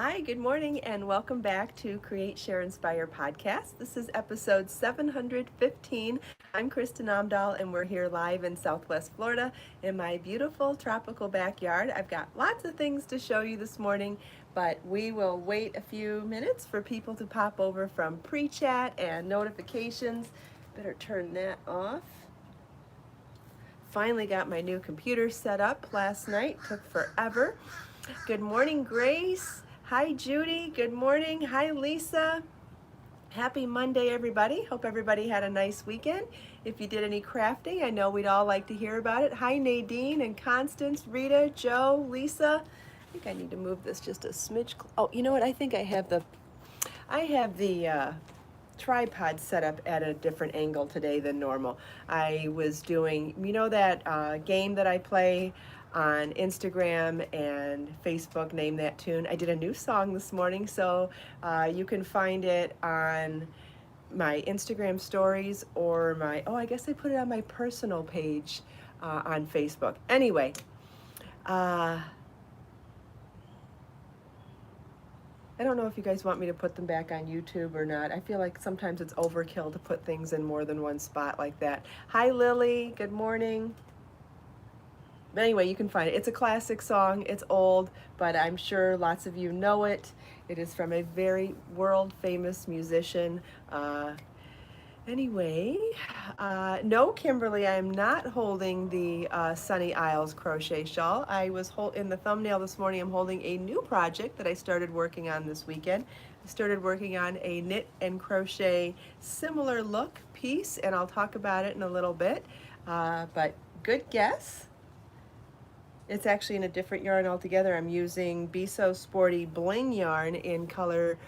Hi, good morning, and welcome back to Create, Share, Inspire podcast. This is episode 715. I'm Kristin Omdahl, and we're here live in Southwest Florida in my beautiful tropical backyard. I've got lots of things to show you this morning, but we will wait a few minutes for people to pop over from pre-chat and notifications. Better turn that off. Finally got my new computer set up last night. Took forever. Good morning, Grace. Hi, Judy. Good morning. Hi, Lisa. Happy Monday, everybody. Hope everybody had a nice weekend. If you did any crafting, I know we'd all like to hear about it. Hi, Nadine and Constance, Rita, Joe, Lisa. I think I need to move this just a smidge. Oh, you know what? I think I have the tripod set up at a different angle today than normal. I was doing, that game that I play on Instagram and Facebook, Name That Tune. I did a new song this morning, so you can find it on my Instagram stories or I guess I put it on my personal page on Facebook. Anyway, I don't know if you guys want me to put them back on YouTube or not. I feel like sometimes it's overkill to put things in more than one spot like that. Hi, Lily. Good morning. But anyway, you can find it. It's a classic song. It's old, but I'm sure lots of you know it. It is from a very world famous musician. No, Kimberly, I am not holding the Sunny Isles crochet shawl. I was in the thumbnail this morning. I'm holding a new project that I started working on this weekend. I started working on a knit and crochet similar look piece, and I'll talk about it in a little bit. But good guess. It's actually in a different yarn altogether. I'm using Be So Sporty Bling yarn in color,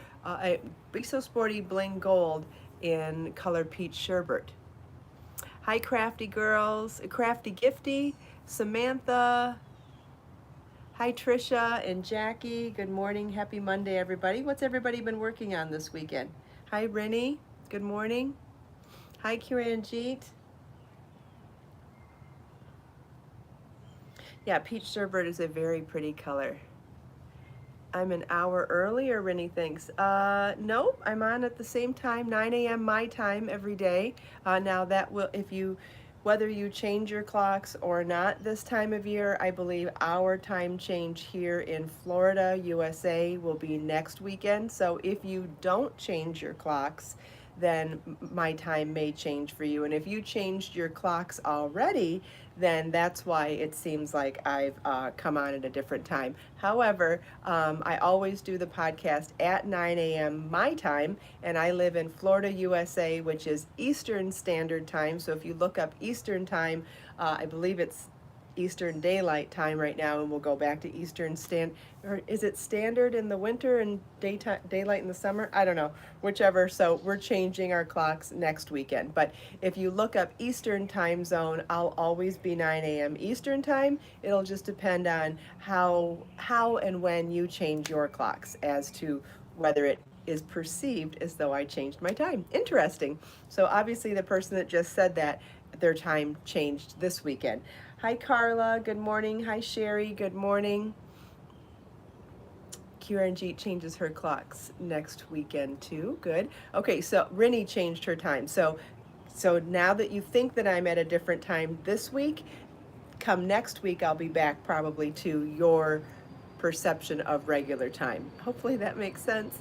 Be So Sporty Bling Gold in color Peach Sherbet. Hi, crafty girls, crafty gifty, Samantha. Hi, Trisha and Jackie. Good morning. Happy Monday, everybody. What's everybody been working on this weekend? Hi, Rennie. Good morning. Hi, Kiranjit. Yeah, Peach Sherbet is a very pretty color. I'm an hour earlier, Rennie thinks. Nope, I'm on at the same time, 9 a.m. my time every day. Now that will, whether you change your clocks or not this time of year, I believe our time change here in Florida, USA will be next weekend. So if you don't change your clocks, then my time may change for you. And if you changed your clocks already, then that's why it seems like I've come on at a different time. However, I always do the podcast at 9 a.m. my time, and I live in Florida, USA, which is Eastern Standard Time. So if you look up Eastern Time, I believe it's Eastern Daylight Time right now, and we'll go back to Eastern or is it Standard in the winter and daylight in the summer? I don't know, whichever. So we're changing our clocks next weekend. But if you look up Eastern Time Zone, I'll always be 9 a.m. Eastern Time. It'll just depend on how and when you change your clocks as to whether it is perceived as though I changed my time. Interesting. So obviously the person that just said that, their time changed this weekend. Hi, Carla. Good morning. Hi, Sherry. Good morning. Kiranjit changes her clocks next weekend too. Good. Okay, so Rinny changed her time. So now that you think that I'm at a different time this week, come next week I'll be back probably to your perception of regular time. Hopefully that makes sense.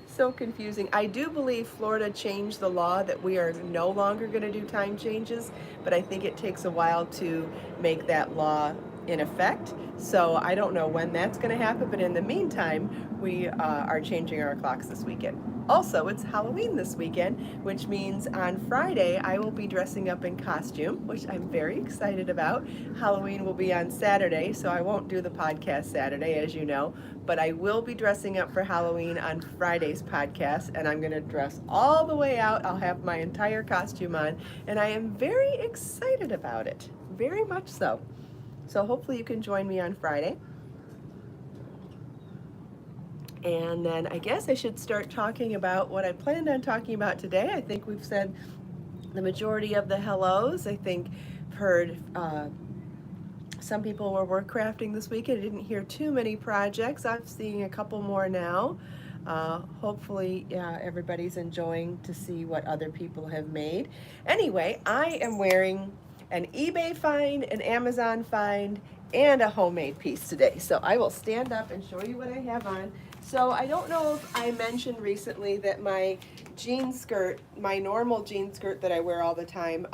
So confusing. I do believe Florida changed the law that we are no longer going to do time changes, but I think it takes a while to make that law in effect. So I don't know when that's going to happen, but in the meantime, we are changing our clocks this weekend. Also, it's Halloween this weekend, which means on Friday I will be dressing up in costume, which I'm very excited about. Halloween will be on Saturday, so I won't do the podcast Saturday, as you know, but I will be dressing up for Halloween on Friday's podcast, and I'm going to dress all the way out. I'll have my entire costume on, and I am very excited about it, very much so. So hopefully you can join me on Friday. And then I guess I should start talking about what I planned on talking about today. I think we've said the majority of the hellos. I think heard Some people were work crafting this week. I didn't hear too many projects. I'm seeing a couple more now. Hopefully, everybody's enjoying to see what other people have made. Anyway, I am wearing an eBay find, an Amazon find, and a homemade piece today. So I will stand up and show you what I have on. So I don't know if I mentioned recently that my jean skirt, my normal jean skirt that I wear all the time,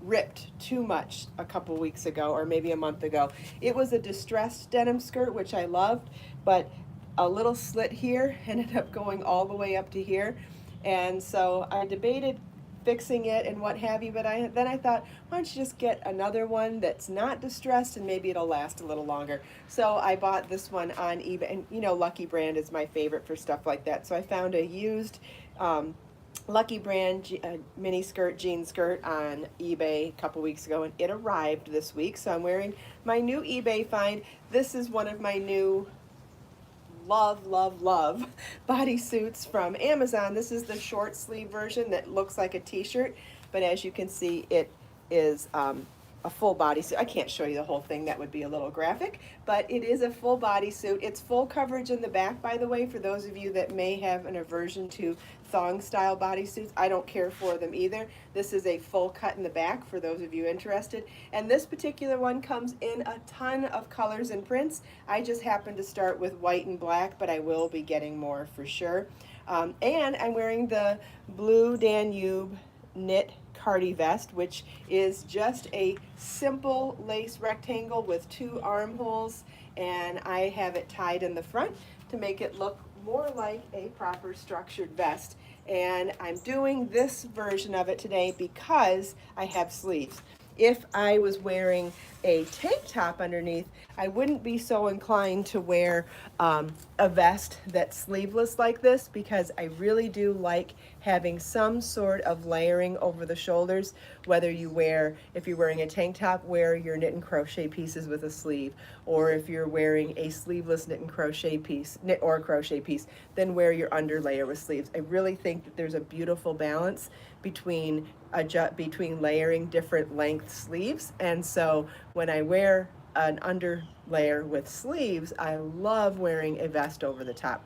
ripped too much a couple weeks ago, or maybe a month ago. It was a distressed denim skirt, which I loved, but a little slit here ended up going all the way up to here. And so I debated fixing it and what have you, but then I thought, why don't you just get another one that's not distressed and maybe it'll last a little longer. So I bought this one on eBay, and you know, Lucky Brand is my favorite for stuff like that. So I found a used Lucky Brand mini skirt, jean skirt on eBay a couple weeks ago, and it arrived this week. So I'm wearing my new eBay find. This is one of my new love bodysuits from Amazon. This is the short sleeve version that looks like a t-shirt, but as you can see, it is a full bodysuit. I can't show you the whole thing, that would be a little graphic, but it is a full bodysuit. It's full coverage in the back, by the way, for those of you that may have an aversion to thong style bodysuits. I don't care for them either. This is a full cut in the back for those of you interested, and this particular one comes in a ton of colors and prints. I just happened to start with white and black, but I will be getting more for sure. And I'm wearing the Blue Danube knit cardi vest, which is just a simple lace rectangle with 2 armholes, and I have it tied in the front to make it look more like a proper structured vest. And I'm doing this version of it today because I have sleeves. If I was wearing a tank top underneath, I wouldn't be so inclined to wear a vest that's sleeveless like this, because I really do like having some sort of layering over the shoulders. Whether you wear, if you're wearing a tank top, wear your knit and crochet pieces with a sleeve, or if you're wearing a sleeveless knit and crochet piece, knit or crochet piece, then wear your underlayer with sleeves. I really think that there's a beautiful balance between layering different length sleeves, and so when I wear an underlayer with sleeves, I love wearing a vest over the top.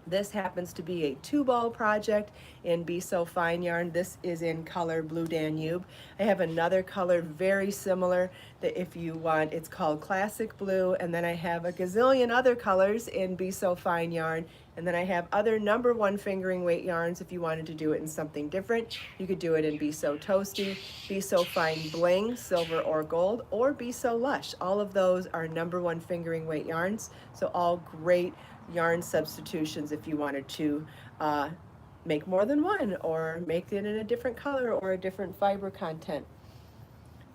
This happens to be a 2-ball project in Be So Fine yarn. This is in color Blue Danube. I have another color very similar that if you want, it's called Classic Blue, and then I have a gazillion other colors in Be So Fine yarn, and then I have other #1 fingering weight yarns. If you wanted to do it in something different, you could do it in Be So Toasty, Be So Fine Bling, silver or gold, or Be So Lush. All of those are #1 fingering weight yarns, so all great yarn substitutions if you wanted to make more than one, or make it in a different color or a different fiber content.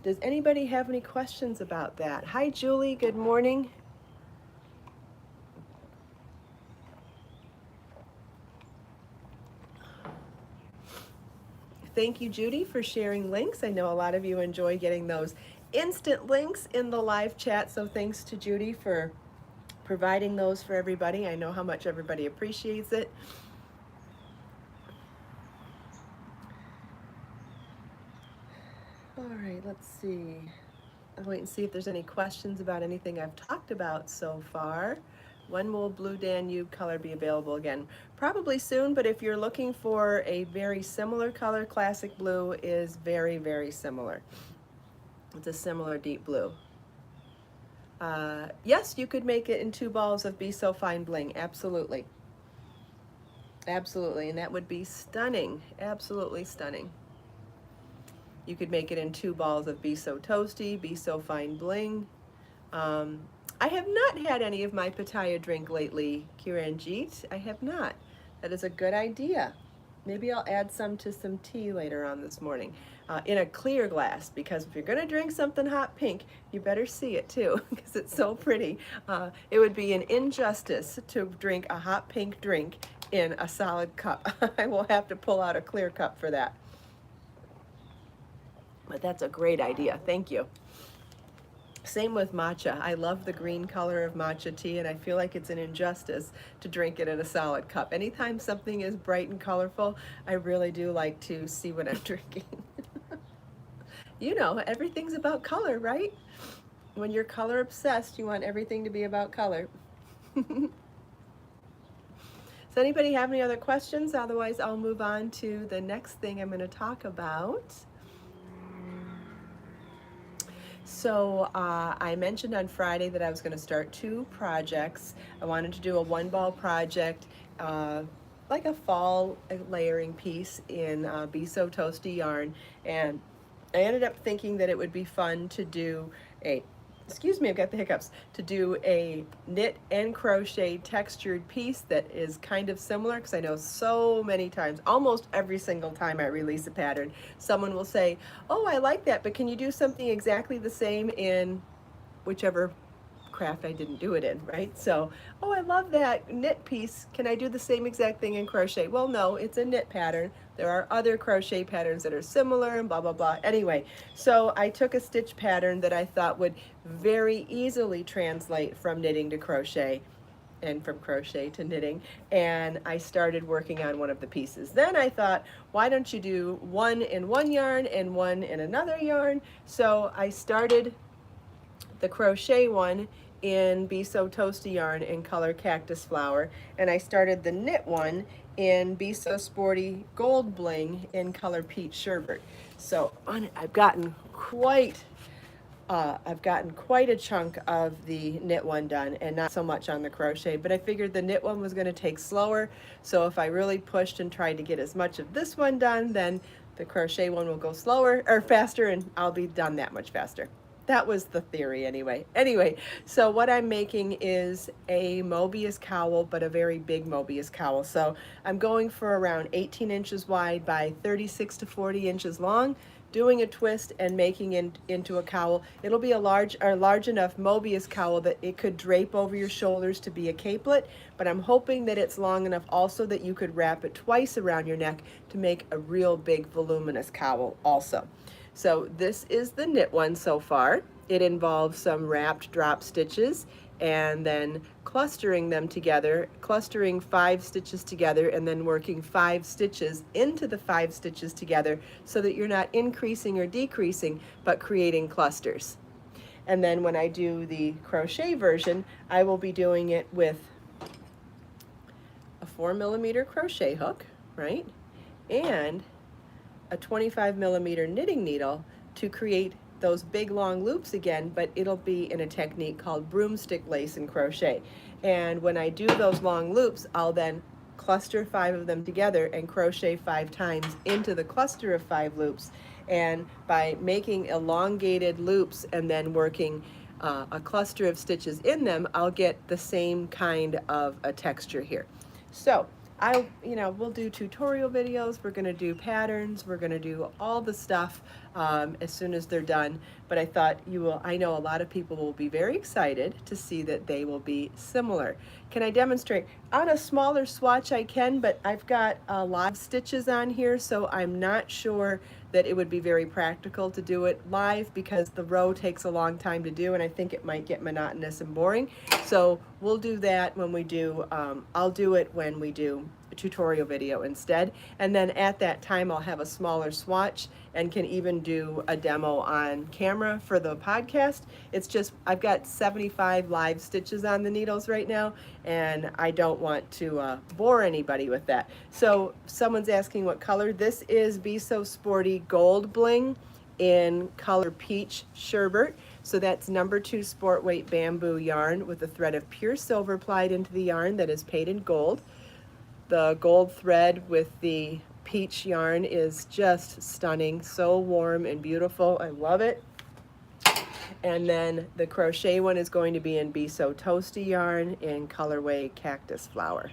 Does anybody have any questions about that? Hi Julie, good morning. Thank you, Judy, for sharing links. I know a lot of you enjoy getting those instant links in the live chat, so thanks to Judy for providing those for everybody. I know how much everybody appreciates it. All right, let's see. I'll wait and see if there's any questions about anything I've talked about so far. When will Blue Danube color be available again? Probably soon, but if you're looking for a very similar color, Classic Blue is very, very similar. It's a similar deep blue. Yes, you could make it in 2 balls of Be So Fine Bling, absolutely. Absolutely, and that would be stunning, absolutely stunning. You could make it in 2 balls of Be So Toasty, Be So Fine Bling. I have not had any of my pitaya drink lately, Kiranjit. I have not. That is a good idea. Maybe I'll add some to some tea later on this morning. In a clear glass, because if you're going to drink something hot pink, you better see it too, because it's so pretty. It would be an injustice to drink a hot pink drink in a solid cup. I will have to pull out a clear cup for that. But that's a great idea. Thank you. Same with matcha. I love the green color of matcha tea, and I feel like it's an injustice to drink it in a solid cup. Anytime something is bright and colorful, I really do like to see what I'm drinking. You know, everything's about color, right? When you're color obsessed, you want everything to be about color. Does anybody have any other questions? Otherwise, I'll move on to the next thing I'm going to talk about. So I mentioned on Friday that I was going to start 2 projects. I wanted to do a 1-ball project, like a fall layering piece in Be So Toasty yarn, and I ended up thinking that it would be fun to do a, excuse me, I've got the hiccups, to do a knit and crochet textured piece that is kind of similar, because I know so many times, almost every single time I release a pattern, someone will say, oh, I like that, but can you do something exactly the same in whichever craft I didn't do it in, right? So, oh, I love that knit piece. Can I do the same exact thing in crochet? Well, no, it's a knit pattern. There are other crochet patterns that are similar and blah, blah, blah. Anyway, so I took a stitch pattern that I thought would very easily translate from knitting to crochet and from crochet to knitting, and I started working on one of the pieces. Then I thought, why don't you do one in one yarn and one in another yarn? So I started the crochet one in Be So Toasty yarn in color Cactus Flower, and I started the knit one in Be So Sporty Gold Bling in color Peach Sherbet. So I've gotten quite a chunk of the knit one done, and not so much on the crochet, but I figured the knit one was going to take slower, so if I really pushed and tried to get as much of this one done, then the crochet one will go slower or faster, and I'll be done that much faster. That was the theory anyway. Anyway, so what I'm making is a Mobius cowl, but a very big Mobius cowl. So I'm going for around 18 inches wide by 36 to 40 inches long, doing a twist and making it into a cowl. It'll be a large enough Mobius cowl that it could drape over your shoulders to be a capelet, but I'm hoping that it's long enough also that you could wrap it twice around your neck to make a real big voluminous cowl also. So this is the knit one so far. It involves some wrapped drop stitches and then clustering them together, clustering 5 stitches together and then working 5 stitches into the 5 stitches together so that you're not increasing or decreasing but creating clusters. And then when I do the crochet version, I will be doing it with a 4mm crochet hook, right? And a 25mm knitting needle to create those big long loops again, but it'll be in a technique called broomstick lace and crochet. And when I do those long loops, I'll then cluster 5 of them together and crochet 5 times into the cluster of 5 loops. And by making elongated loops and then working a cluster of stitches in them, I'll get the same kind of a texture here. So we'll do tutorial videos, we're going to do patterns, we're going to do all the stuff as soon as they're done. But I thought I know a lot of people will be very excited to see that they will be similar. Can I demonstrate? On a smaller swatch I can, but I've got a lot of stitches on here, so I'm not sure that it would be very practical to do it live because the row takes a long time to do and I think it might get monotonous and boring. So we'll do that when we do, I'll do it when we do a tutorial video instead. And then at that time I'll have a smaller swatch and can even do a demo on camera for the podcast. It's just, I've got 75 live stitches on the needles right now and I don't want to bore anybody with that. So someone's asking what color. This is Be So Sporty Gold Bling in color Peach Sherbet. So that's number 2 sport weight bamboo yarn with a thread of pure silver plied into the yarn that is painted gold. The gold thread with the peach yarn is just stunning, so warm and beautiful. I love it. And then the crochet one is going to be in Be So Toasty yarn in colorway Cactus Flower.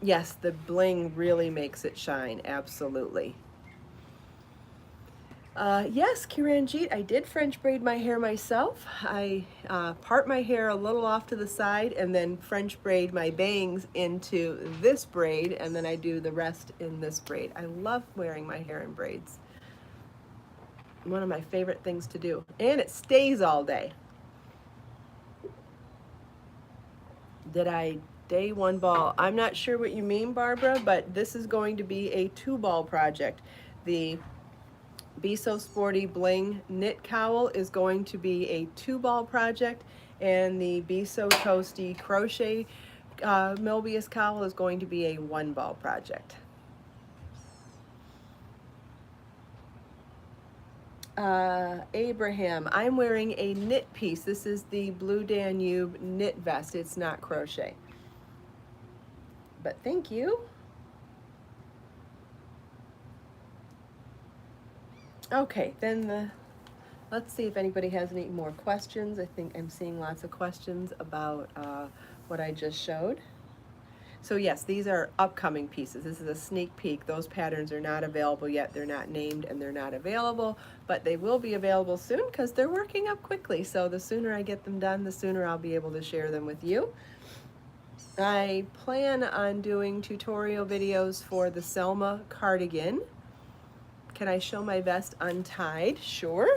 Yes, the bling really makes it shine, absolutely. Yes, Kiranjit, I did French braid my hair myself. I part my hair a little off to the side and then French braid my bangs into this braid, and then I do the rest in this braid. I love wearing my hair in braids. One of my favorite things to do, and it stays all day. Did I day 1 ball? I'm not sure what you mean, Barbara, but this is going to be a 2-ball project. The Be So Sporty Bling Knit Cowl is going to be a 2-ball project, and the Be So Toasty Crochet Mobius Cowl is going to be a 1-ball project. Abraham, I'm wearing a knit piece. This is the Blue Danube knit vest. It's not crochet. But thank you. Okay, then let's see if anybody has any more questions. I think I'm seeing lots of questions about what I just showed. So yes, these are upcoming pieces. This is a sneak peek. Those patterns are not available yet. They're not named and they're not available, but they will be available soon because they're working up quickly. So the sooner I get them done, the sooner I'll be able to share them with you. I plan on doing tutorial videos for the Selma cardigan. Can I show my vest untied? Sure.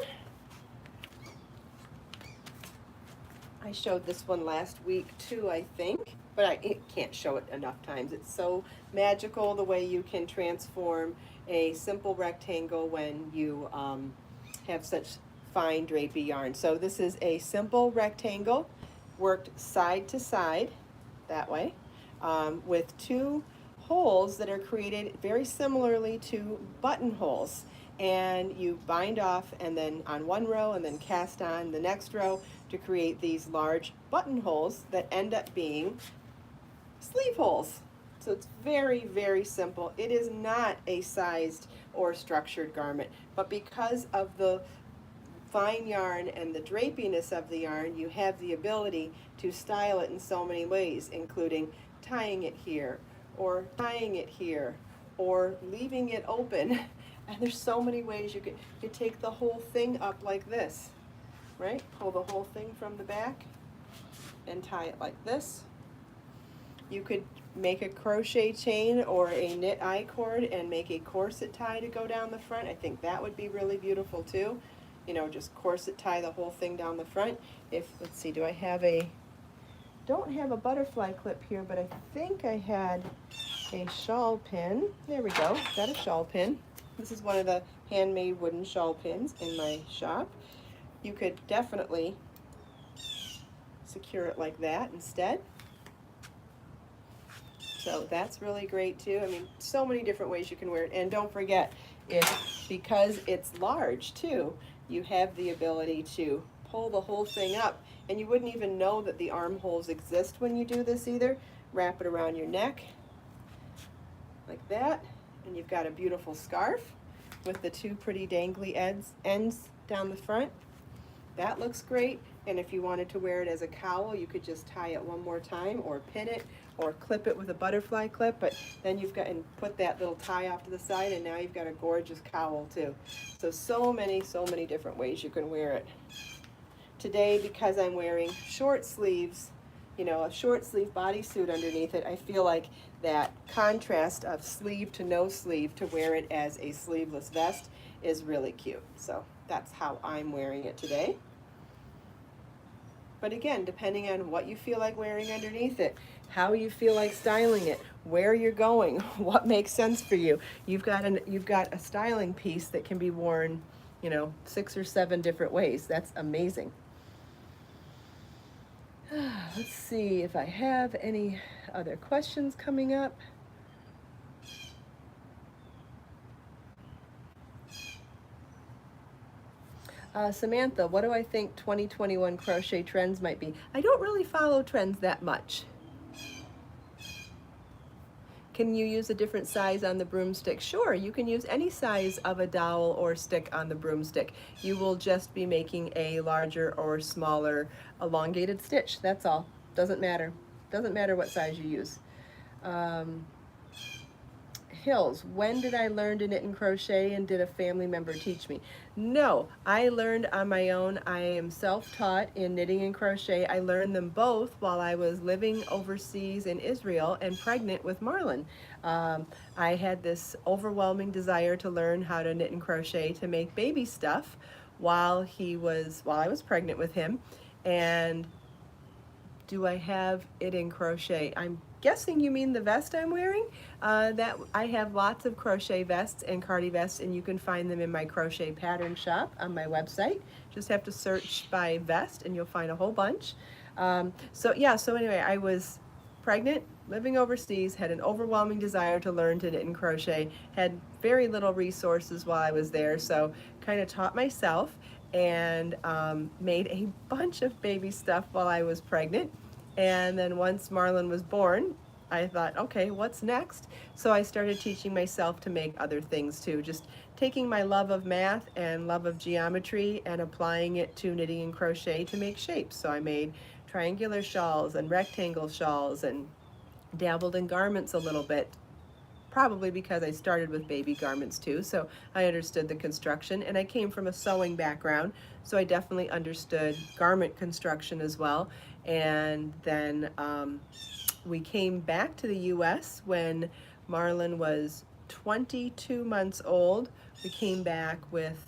I showed this one last week too, I think, but I can't show it enough times. It's so magical the way you can transform a simple rectangle when you have such fine drapey yarn. So this is a simple rectangle worked side to side that way with 2 holes that are created very similarly to buttonholes, and you bind off and then on one row and then cast on the next row to create these large buttonholes that end up being sleeve holes. So it's very, very simple. It is not a sized or structured garment, but because of the fine yarn and the drapiness of the yarn, you have the ability to style it in so many ways, including tying it here, or tying it here, or leaving it open. And there's so many ways you could take the whole thing up like this, right? Pull the whole thing from the back and tie it like this. You could make a crochet chain or a knit I-cord and make a corset tie to go down the front. I think that would be really beautiful too. You know, just corset tie the whole thing down the front. Let's see, don't have a butterfly clip here, but I think I had a shawl pin. There we go, got a shawl pin. This is one of the handmade wooden shawl pins in my shop. You could definitely secure it like that instead. So that's really great too. I mean, so many different ways you can wear it. And don't forget, because it's large too, you have the ability to pull the whole thing up, and you wouldn't even know that the armholes exist when you do this either. Wrap it around your neck like that, and you've got a beautiful scarf with the 2 pretty dangly ends down the front. That looks great. And if you wanted to wear it as a cowl, you could just tie it one more time, or pin it, or clip it with a butterfly clip, but then you've got, and put that little tie off to the side, and now you've got a gorgeous cowl too. So many different ways you can wear it. Today, because I'm wearing short sleeves, you know, a short sleeve bodysuit underneath it, I feel like that contrast of sleeve to no sleeve to wear it as a sleeveless vest is really cute. So that's how I'm wearing it today. But again, depending on what you feel like wearing underneath it, how you feel like styling it, where you're going, what makes sense for you. You've got a styling piece that can be worn, you know, 6 or 7 different ways. That's amazing. Let's see if I have any other questions coming up. Samantha, what do I think 2021 crochet trends might be? I don't really follow trends that much. Can you use a different size on the broomstick? Sure, you can use any size of a dowel or stick on the broomstick. You will just be making a larger or smaller elongated stitch. That's all. Doesn't matter. Doesn't matter what size you use. Hills, when did I learn to knit and crochet, and did a family member teach me? No, I learned on my own. I am self-taught in knitting and crochet. I learned them both while I was living overseas in Israel and pregnant with Marlon. I had this overwhelming desire to learn how to knit and crochet to make baby stuff while I was pregnant with him. And do I have it in crochet? I'm guessing you mean the vest I'm wearing. That I have lots of crochet vests and cardi vests, and you can find them in my crochet pattern shop on my website. Just have to search by vest and you'll find a whole bunch. So yeah, so anyway, I was pregnant, living overseas, had an overwhelming desire to learn to knit and crochet, had very little resources while I was there, so kind of taught myself and made a bunch of baby stuff while I was pregnant. And then once Marlon was born, I thought, okay, what's next? So I started teaching myself to make other things too, just taking my love of math and love of geometry and applying it to knitting and crochet to make shapes. So I made triangular shawls and rectangle shawls and dabbled in garments a little bit, probably because I started with baby garments too, so I understood the construction, and I came from a sewing background, so I definitely understood garment construction as well. And then we came back to the US when Marlon was 22 months old. We came back with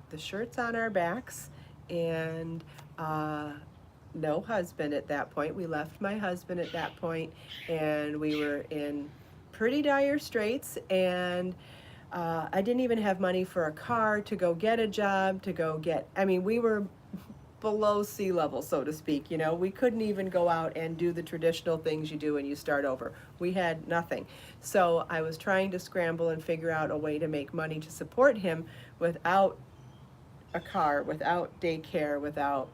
the shirts on our backs and no husband at that point. We left my husband at that point, and we were in pretty dire straits, and I didn't even have money for a car to go get a job, to go get, I mean, we were below sea level, so to speak. You know, we couldn't even go out and do the traditional things you do when you start over. We had nothing. So I was trying to scramble and figure out a way to make money to support him without a car, without daycare, without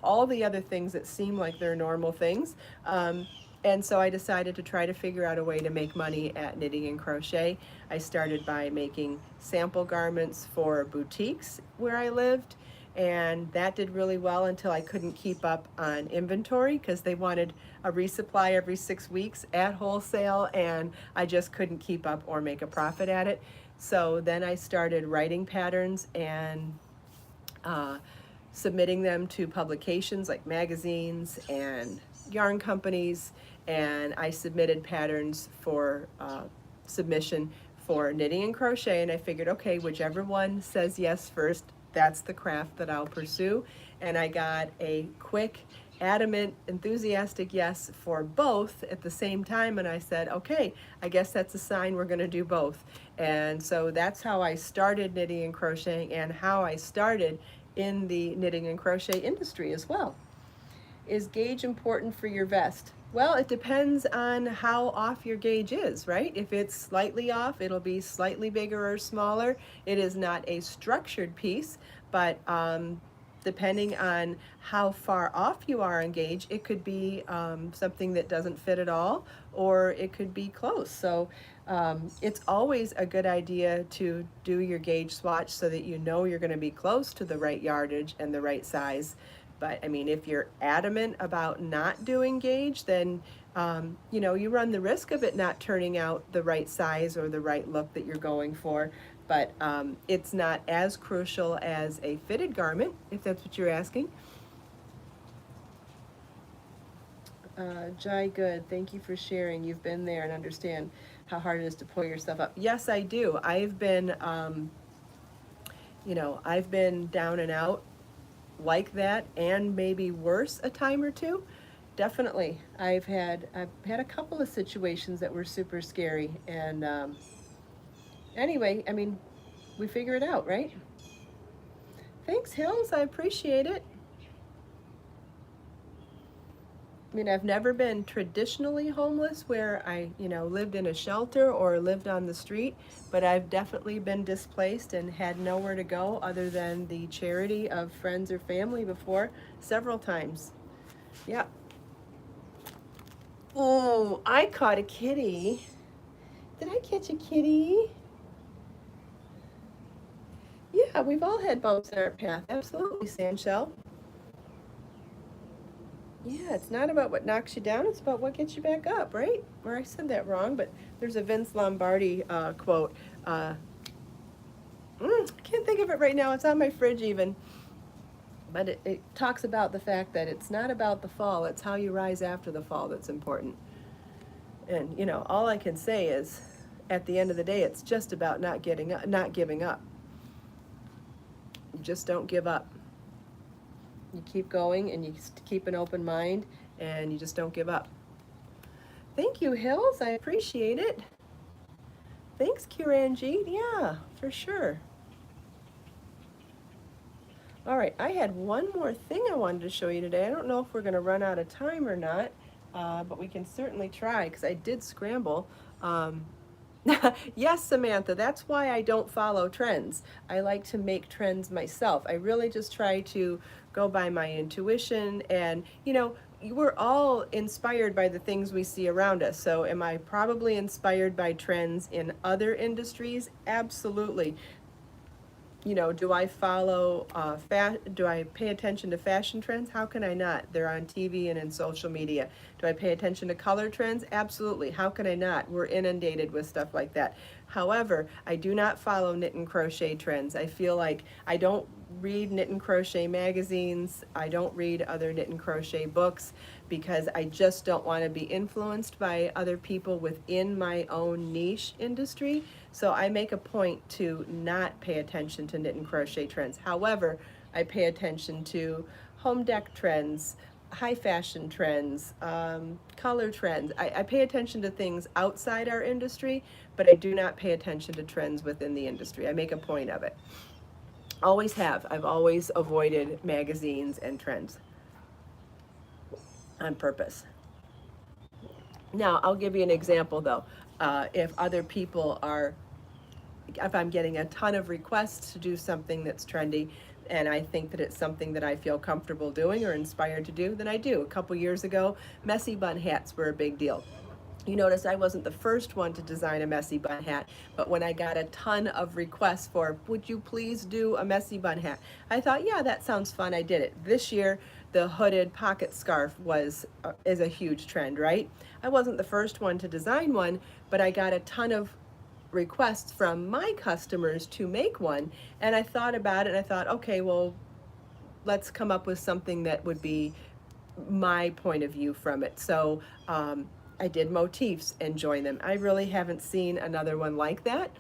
all the other things that seem like they're normal things. And so I decided to try to figure out a way to make money at knitting and crochet. I started by making sample garments for boutiques where I lived, and that did really well until I couldn't keep up on inventory because they wanted a resupply every 6 weeks at wholesale, and I just couldn't keep up or make a profit at it. So then I started writing patterns and submitting them to publications like magazines and yarn companies, and I submitted patterns for submission for knitting and crochet, and I figured, okay, whichever one says yes first, that's the craft that I'll pursue. And I got a quick, adamant, enthusiastic yes for both at the same time, and I said, okay, I guess that's a sign we're going to do both. And so that's how I started knitting and crocheting, and how I started in the knitting and crochet industry as well. Is gauge important for your vest? Well, it depends on how off your gauge is, right? If it's slightly off, it'll be slightly bigger or smaller. It is not a structured piece, but depending on how far off you are on gauge, it could be something that doesn't fit at all, or it could be close. So it's always a good idea to do your gauge swatch so that you know you're going to be close to the right yardage and the right size. But I mean, if you're adamant about not doing gauge, then you know, you run the risk of it not turning out the right size or the right look that you're going for. But it's not as crucial as a fitted garment, if that's what you're asking. Jai Good, thank you for sharing. You've been there and understand how hard it is to pull yourself up. Yes, I do. I've been, you know, I've been down and out like that, and maybe worse a time or two. Definitely. I've had a couple of situations that were super scary, and anyway, I mean, we figure it out, right? Thanks, Hills. I appreciate it. I mean, I've never been traditionally homeless where I, you know, lived in a shelter or lived on the street, but I've definitely been displaced and had nowhere to go other than the charity of friends or family before, several times. Yeah. Oh, I caught a kitty. Did I catch a kitty? Yeah, we've all had bumps in our path. Absolutely, Sandshell. Yeah, it's not about what knocks you down, it's about what gets you back up, right? Or I said that wrong, but there's a Vince Lombardi quote. I can't think of it right now. It's on my fridge even. But it talks about the fact that it's not about the fall, it's how you rise after the fall that's important. And, you know, all I can say is, at the end of the day, it's just about not giving up. You just don't give up. You keep going, and you keep an open mind, and you just don't give up. Thank you, Hills. I appreciate it. Thanks, Kiranjit. Yeah, for sure. All right, I had one more thing I wanted to show you today. I don't know if we're going to run out of time or not, but we can certainly try because I did scramble. Um, yes, Samantha, that's why I don't follow trends. I like to make trends myself. I really just try to go by my intuition and, we're all inspired by the things we see around us. So am I probably inspired by trends in other industries? Absolutely. Do I follow, do I pay attention to fashion trends? How can I not? They're on TV and in social media. Do I pay attention to color trends? Absolutely. How can I not? We're inundated with stuff like that. However, I do not follow knit and crochet trends. I feel like I don't read knit and crochet magazines. I don't read other knit and crochet books because I just don't want to be influenced by other people within my own niche industry. So I make a point to not pay attention to knit and crochet trends. However, I pay attention to home dec trends, high fashion trends, color trends. I pay attention to things outside our industry, but I do not pay attention to trends within the industry. I make a point of it. Always have. I've always avoided magazines and trends on purpose. Now, I'll give you an example though. If other people are, if I'm getting a ton of requests to do something that's trendy and I think that it's something that I feel comfortable doing or inspired to do, then I do. A couple years ago, messy bun hats were a big deal. You notice I wasn't the first one to design a messy bun hat, but when I got a ton of requests for, would you please do a messy bun hat? I thought, yeah, that sounds fun. I did it. This year, the hooded pocket scarf is a huge trend, right? I wasn't the first one to design one, but I got a ton of requests from my customers to make one, and I thought about it and I thought, okay, well, let's come up with something that would be my point of view from it. So I did motifs and joined them. I really haven't seen another one like that.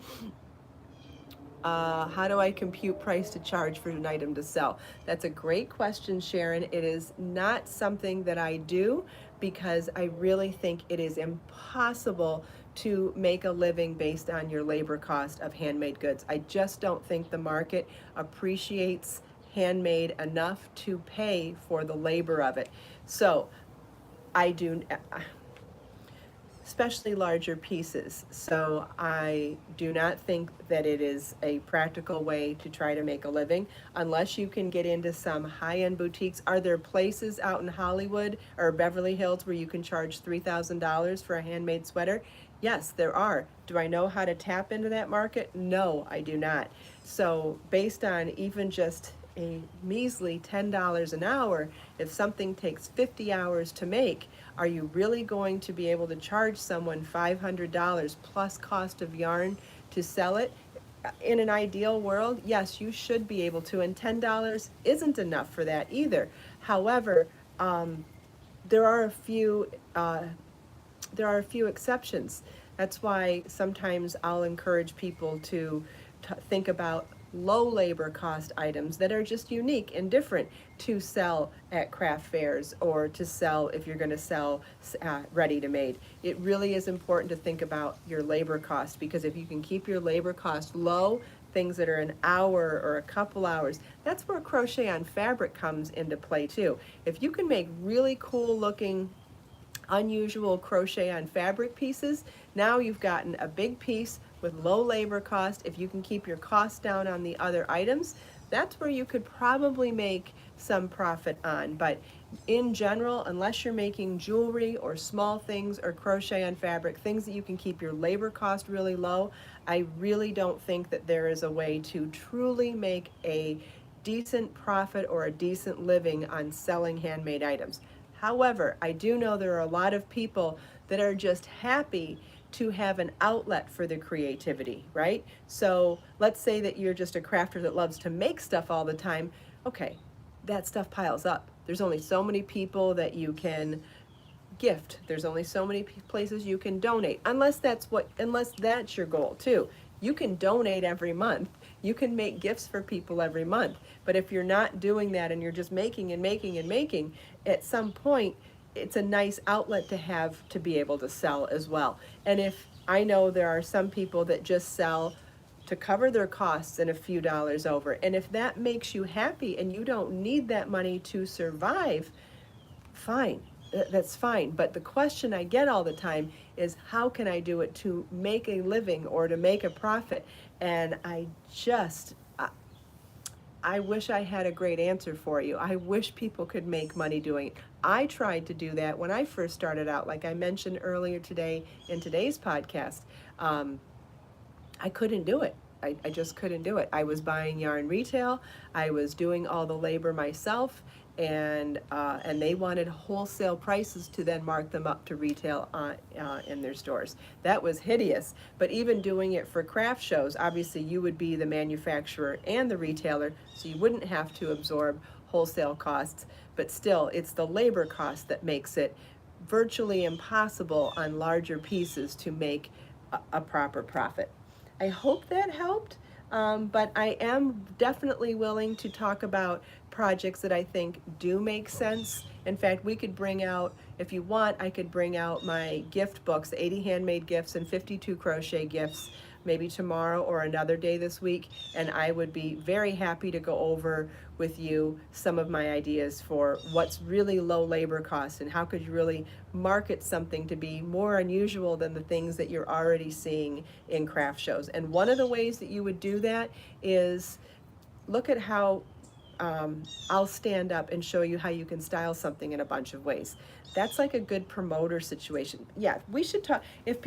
How do I compute price to charge for an item to sell? That's a great question, Sharon. It is not something that I do because I really think it is impossible to make a living based on your labor cost of handmade goods. I just don't think the market appreciates handmade enough to pay for the labor of it. So I do, especially larger pieces. So I do not think that it is a practical way to try to make a living unless you can get into some high-end boutiques. Are there places out in Hollywood or Beverly Hills where you can charge $3,000 for a handmade sweater? Yes, there are. Do I know how to tap into that market? No, I do not. So based on even just a measly $10 an hour, if something takes 50 hours to make, are you really going to be able to charge someone $500 plus cost of yarn to sell it? In an ideal world, yes, you should be able to, and $10 isn't enough for that either. However, there are a few exceptions. That's why sometimes I'll encourage people to think about low labor cost items that are just unique and different to sell at craft fairs or to sell if you're going to sell ready to made. It really is important to think about your labor cost, because if you can keep your labor cost low, things that are an hour or a couple hours, that's where crochet on fabric comes into play too. If you can make really cool looking unusual crochet on fabric pieces, now you've gotten a big piece with low labor cost. If you can keep your costs down on the other items, that's where you could probably make some profit on. But in general, unless you're making jewelry or small things or crochet on fabric, things that you can keep your labor cost really low, I really don't think that there is a way to truly make a decent profit or a decent living on selling handmade items. However, I do know there are a lot of people that are just happy to have an outlet for their creativity, right? So let's say that you're just a crafter that loves to make stuff all the time. Okay, that stuff piles up. There's only so many people that you can gift. There's only so many places you can donate, unless that's your goal too. You can donate every month. You can make gifts for people every month. But if you're not doing that and you're just making and making and making, at some point it's a nice outlet to have to be able to sell as well. And if I know there are some people that just sell to cover their costs and a few dollars over, and if that makes you happy and you don't need that money to survive, fine. That's fine. But the question I get all the time is, how can I do it to make a living or to make a profit? And I wish I had a great answer for you. I wish people could make money doing it. I tried to do that when I first started out, like I mentioned earlier today in today's podcast. I couldn't do it. I just couldn't do it. I was buying yarn retail. I was doing all the labor myself, and they wanted wholesale prices to then mark them up to retail in their stores. That was hideous. But even doing it for craft shows, obviously you would be the manufacturer and the retailer, so you wouldn't have to absorb wholesale costs. But still, it's the labor cost that makes it virtually impossible on larger pieces to make a proper profit. I hope that helped, but I am definitely willing to talk about projects that I think do make sense. In fact, we could bring out, if you want, I could bring out my gift books, 80 handmade gifts and 52 crochet gifts, maybe tomorrow or another day this week, and I would be very happy to go over with you some of my ideas for what's really low labor costs and how could you really market something to be more unusual than the things that you're already seeing in craft shows. And one of the ways that you would do that is look at how I'll stand up and show you how you can style something in a bunch of ways. That's like a good promoter situation. Yeah, we should talk. If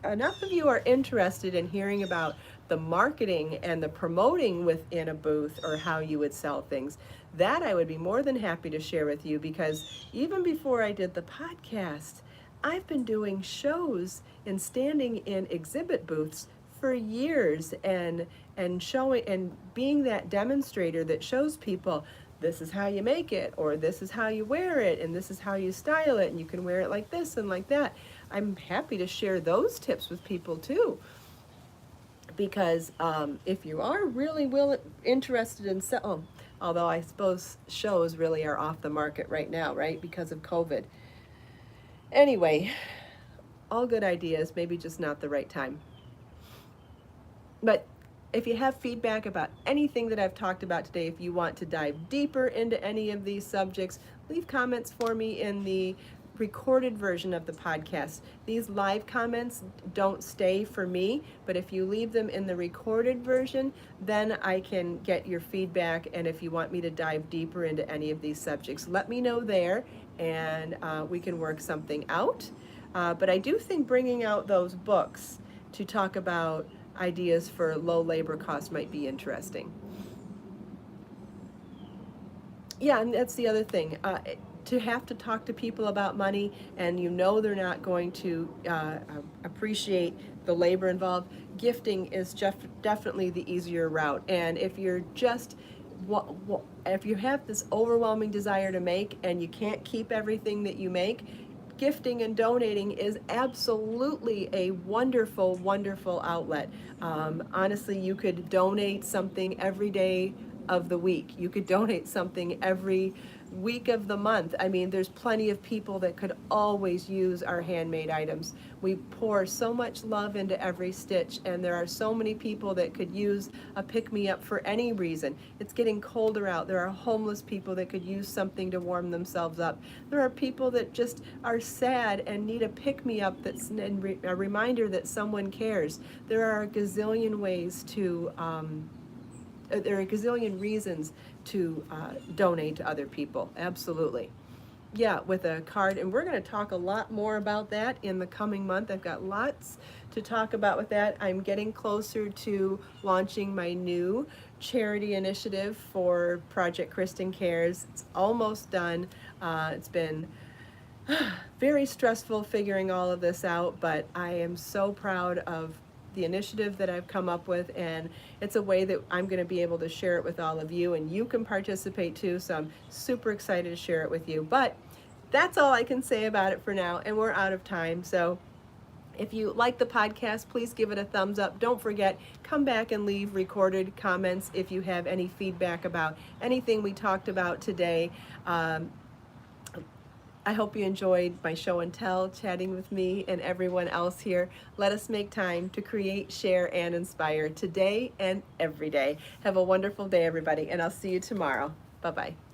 enough of you are interested in hearing about the marketing and the promoting within a booth or how you would sell things, that I would be more than happy to share with you, because even before I did the podcast, I've been doing shows and standing in exhibit booths for years and showing and being that demonstrator that shows people this is how you make it, or this is how you wear it, and this is how you style it, and you can wear it like this and like that. I'm happy to share those tips with people too, because if you are really interested in although I suppose shows really are off the market right now, right, because of COVID. Anyway, all good ideas, maybe just not the right time. But if you have feedback about anything that I've talked about today, if you want to dive deeper into any of these subjects, leave comments for me in the recorded version of the podcast. These live comments don't stay for me, but if you leave them in the recorded version, then I can get your feedback. And if you want me to dive deeper into any of these subjects, let me know there, and we can work something out. But I do think bringing out those books to talk about ideas for low labor costs might be interesting. Yeah, and that's the other thing. To have to talk to people about money and you know they're not going to appreciate the labor involved, gifting is definitely the easier route. And if you're if you have this overwhelming desire to make and you can't keep everything that you make, gifting and donating is absolutely a wonderful, wonderful outlet. Honestly, you could donate something every day of the week. You could donate something every week of the month. I mean, there's plenty of people that could always use our handmade items. We pour so much love into every stitch, and there are so many people that could use a pick-me-up for any reason. It's getting colder out. There are homeless people that could use something to warm themselves up. There are people that just are sad and need a pick-me-up that's a reminder that someone cares. There are a gazillion ways to there are a gazillion reasons to donate to other people. Absolutely. Yeah, with a card, and we're going to talk a lot more about that in the coming month. I've got lots to talk about with that. I'm getting closer to launching my new charity initiative for Project Kristin Cares. It's almost done. It's been very stressful figuring all of this out, but I am so proud of the initiative that I've come up with, and it's a way that I'm going to be able to share it with all of you, and you can participate too, so I'm super excited to share it with you. But that's all I can say about it for now, and we're out of time. So if you like the podcast, please give it a thumbs up. Don't forget, come back and leave recorded comments if you have any feedback about anything we talked about today. I hope you enjoyed my show and tell, chatting with me and everyone else here. Let us make time to create, share, and inspire today and every day. Have a wonderful day, everybody, and I'll see you tomorrow. Bye-bye.